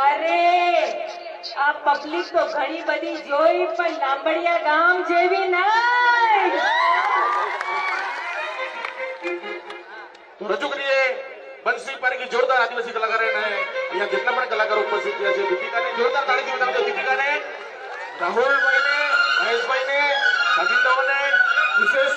અરે આ પબ્લિક તો ઘણી બધી જોઈ પણ લાંબડિયા ગામ જેવી નહીં. તો રજૂ કરીએ બંસી પારેખી જોરદાર આદિવાસી કલાકારો ને અહીંયા જેટલા પણ કલાકારો ઉપસ્થિત થયા છે દીપિકાને જોરદાર તાળીથી વધાવજો. દીપિકાને, રાહુલભાઈને, મહેશભાઈને, અજીતભાઈને વિશેષ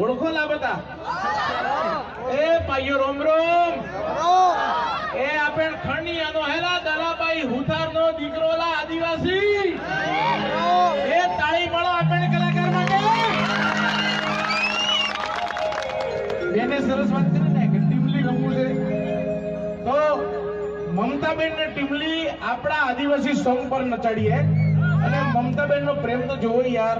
ઓળખો લા બધા એ ભાઈઓ રોમ રોમ એ આપણ ખંડિયાનો હેલા દલાબાઈ હુથારનો દીકરો લા આદિવાસી એ તાળી મળો આપણ કલાકાર માટે. બેને સરસ વાત કરી ને કે ટીમલી રમવું છે તો મમતાબેન ને ટીમલી આપણા આદિવાસી સોંગ પર નચાડીએ અને મમતાબેન નો પ્રેમ તો જોવો યાર.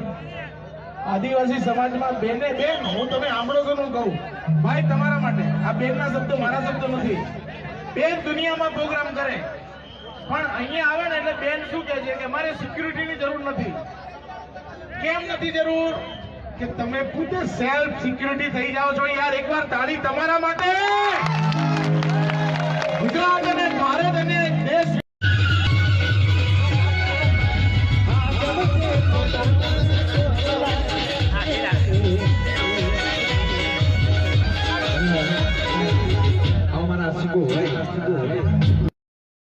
આદિવાસી સમાજમાં બેને બેન હું તમે સાંભળો છો હું કહું ભાઈ તમારા માટે આ બેન ના શબ્દો મારા શબ્દો નથી. બેન દુનિયામાં પ્રોગ્રામ કરે પણ અહીંયા આવે ને એટલે બેન શું કહે છે કે મારે સિક્યુરિટીની જરૂર નથી. કેમ નથી જરૂર કે તમે પોતે સેલ્ફ સિક્યુરિટી થઈ જાઓ છો યાર. એકવાર તાળી તમારા માટે. ગુજરાત અને ભારત અને દેશ हमारा सिको है